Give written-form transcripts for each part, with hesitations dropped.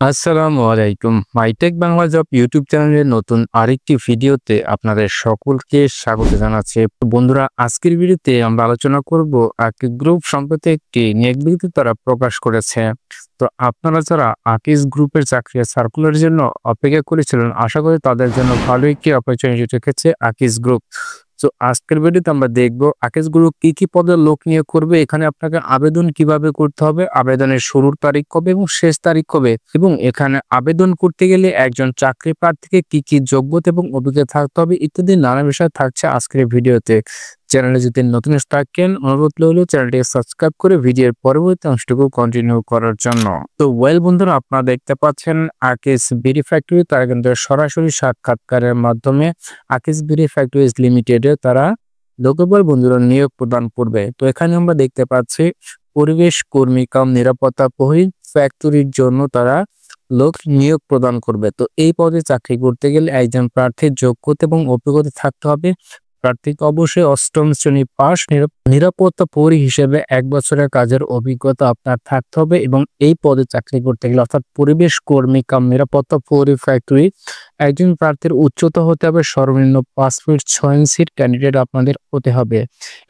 আসসালামু আলাইকুম। MyTech Bangla job YouTube চ্যানেলের নতুন আরেকটি ভিডিওতে আপনাদের সকলকে স্বাগত জানাচ্ছি। বন্ধুরা, আজকের ভিডিওতে আমরা আলোচনা করব আকিজ গ্রুপ সম্প্রতি একটি নিয়োগ বিজ্ঞপ্তি তারা প্রকাশ করেছে। তো আপনারা যারা আকিজ গ্রুপের চাকরি সার্কুলারের জন্য অপেক্ষা করেছিলেন, আশা করি তাদের জন্য ভালো একটি অপরচুনিটি রেখেছে আকিজ গ্রুপ। তো আজকের ভিডিওতে আমরা দেখব আকিজ গ্রুপ কি পদে লোক নিয়োগ করবে, এখানে আপনাকে আবেদন কিভাবে করতে হবে, আবেদনের শুরুর তারিখ কবে এবং শেষ তারিখ কবে, এবং এখানে আবেদন করতে গেলে একজন চাকরি প্রার্থীকে কি যোগ্যতা এবং অভিজ্ঞতা থাকতে হবে ইত্যাদি নানা বিষয় থাকছে আজকের ভিডিওতে। চ্যানেলে যদি নতুন থাকেন, অনুরোধ রইল চ্যানেলটিকে সাবস্ক্রাইব করে ভিডিওর পরবর্তী অংশটুকু কন্টিনিউ করার জন্য। তো বন্ধুরা, আপনারা দেখতে পাচ্ছেন আকিজ বিডি ফ্যাক্টরি তারা কিন্তু সরাসরি সাক্ষাৎকারের মাধ্যমে আকিজ বিডি ফ্যাক্টরিজ লিমিটেডে তারা লোকবল বন্ধুরা নিয়োগ প্রদান করবে। তো এখানে আমরা দেখতে পাচ্ছি পরিবেশ কর্মী কাম নিরাপত্তা প্রহরী ফ্যাক্টরির জন্য তারা লোক নিয়োগ প্রদান করবে। তো এই পদে চাকরি করতে গেলে একজন প্রার্থীর যোগ্যতা এবং অভিজ্ঞতা থাকতে হবে। প্রার্থীকে অবশ্যই অষ্টম শ্রেণী পাস, নিরাপত্তা প্রহরী হিসেবে 1 বছরের কাজের অভিজ্ঞতা আপনার থাকতে হবে এবং এই পদে চাকরি করতে গেলে অর্থাৎ পরিবেশ কর্মী কাম নিরাপত্তা প্রহরী ফ্যাক্টরি একজন প্রার্থীর উচ্চতা হতে হবে সর্বনিম্ন 5 ফিট 6 ইঞ্চির ক্যান্ডিডেট আপনাদের হতে হবে।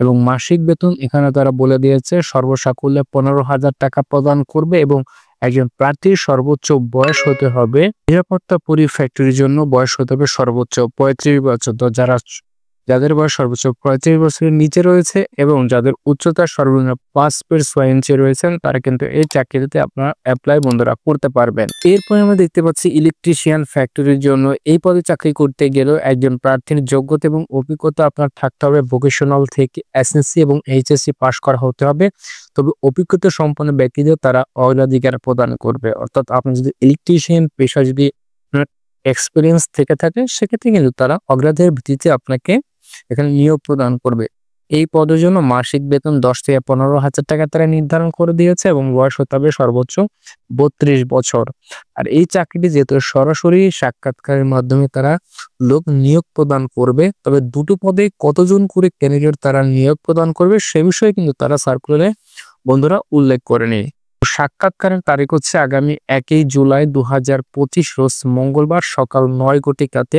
এবং মাসিক বেতন এখানে তারা বলে দিয়েছে সর্বসাকুল্যে 15,000 টাকা প্রদান করবে এবং একজন প্রার্থীর সর্বোচ্চ বয়স হতে হবে, নিরাপত্তা প্রহরী ফ্যাক্টরির জন্য বয়স হতে হবে সর্বোচ্চ 35 বছর। তো যাদের বয়স সর্বোচ্চ 35 বছরের নিচে রয়েছে এবং যাদের উচ্চতা সর্বনিম্ন 5 ফিট 6 ইঞ্চি রয়েছেন, তারা কিন্তু এই চাকরিতে আপনারা অ্যাপ্লাই বন্ধুরা করতে পারবেন। এরপরে আমরা দেখতে পাচ্ছি ইলেকট্রিশিয়ান ফ্যাক্টরির জন্য এই পদে চাকরি করতে গেলেও একজন প্রার্থীর যোগ্যতা এবং অভিজ্ঞতা আপনার থাকতে হবে ভোকেশনাল থেকে এসএসসি এবং এইচএসসি পাশ করা হতে হবে। তবে অভিজ্ঞতা সম্পন্ন ব্যক্তিদের তারা অগ্রাধিকার প্রদান করবে। অর্থাৎ আপনি যদি ইলেকট্রিশিয়ান পেশা যদি এক্সপিরিয়েন্স থেকে থাকে, সেক্ষেত্রে কিন্তু তারা অগ্রাধিকার ভিত্তিতে আপনাকে এখানে নিয়োগ প্রদান করবে। এই পদের জন্য মাসিক বেতন 10 থেকে 15,000 টাকা তারা নির্ধারণ করে দিয়েছে এবং বয়স হতে হবে সর্বোচ্চ 32 বছর। আর এই চাকরিটি যেহেতু সরাসরি সাক্ষাৎকারের মাধ্যমে তারা লোক নিয়োগ প্রদান করবে, তবে দুটো পদে কতজন করে ক্যান্ডিডেট তারা নিয়োগ প্রদান করবে সে বিষয়ে কিন্তু তারা সার্কুলারে বন্ধুরা উল্লেখ করেনি। সাক্ষাৎকারের তারিখ হচ্ছে আগামী 1 জুলাই 2025 রোজ মঙ্গলবার সকাল 9 ঘটিকাতে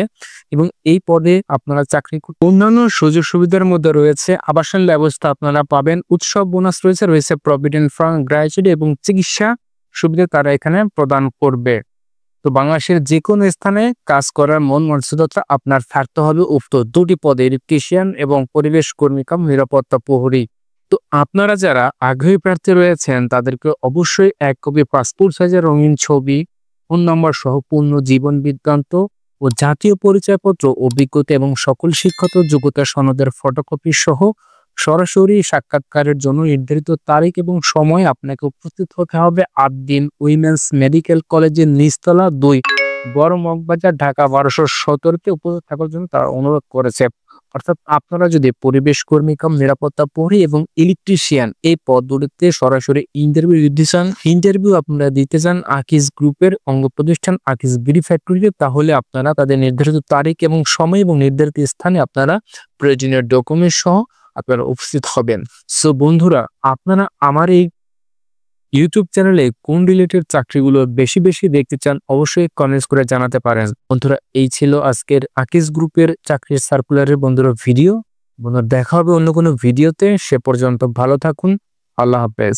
এবং এই পদে আপনারা চাকরি অন্যান্য সুযোগ সুবিধার মধ্যে রয়েছে আবাসন ব্যবস্থা আপনারা পাবেন, উৎসব বোনাস রয়েছে প্রভিডেন্ট ফান্ড, গ্র্যাচুইটি এবং চিকিৎসা সুবিধা তারা এখানে প্রদান করবে। তো বাংলাদেশের যে কোনো স্থানে কাজ করার মন মানসিকতা আপনার থাকতে হবে উক্ত দুটি পদে, ইলেকট্রিশিয়ান এবং পরিবেশ কর্মী কাম নিরাপত্তা প্রহরী। তো আপনারা যারা আগ্রহী প্রার্থী রয়েছেন তাদেরকে অবশ্যই 1 কপি পাসপোর্ট সাইজের রঙিন ছবি, ফোন নম্বর সহ পূর্ণ জীবন বৃত্তান্ত ও জাতীয় পরিচয়পত্র, অভিজ্ঞতা এবং সকল শিক্ষাগত যোগ্যতা সনদের ফটোকপি সহ সরাসরি সাক্ষাৎকারের জন্য নির্ধারিত তারিখ এবং সময় আপনাকে উপস্থিত হতে হবে 8 দিন উইমেন্স মেডিকেল কলেজের নিচতলা 2 বড় মগবাজার, ঢাকা 1217-তে উপস্থিত থাকার জন্য তারা অনুরোধ করেছে। অর্থাৎ আপনারা যদি পরিবেশ কর্মী কাম নিরাপত্তা প্রহরী এবং ইলেকট্রিশিয়ান এই পদ দুটিতে সরাসরি ইন্টারভিউ আপনারা দিতে চান আকিজ গ্রুপের অঙ্গ প্রতিষ্ঠান আকিজ বিডি ফ্যাক্টরিতে, তাহলে আপনারা তাদের নির্ধারিত তারিখ এবং সময় এবং নির্ধারিত স্থানে আপনারা প্রয়োজনীয় ডকুমেন্ট সহ আপনারা উপস্থিত হবেন। সো বন্ধুরা, আপনারা আমার এই ইউটিউব চ্যানেলে কোন রিলেটেড চাকরিগুলো বেশি দেখতে চান অবশ্যই কমেন্টস করে জানাতে পারেন। বন্ধুরা, এই ছিল আজকের আকিজ গ্রুপের চাকরির সার্কুলারের বন্ধুরা ভিডিও। বন্ধুরা, দেখা হবে অন্য কোনো ভিডিওতে। সে পর্যন্ত ভালো থাকুন। আল্লাহ হাফেজ।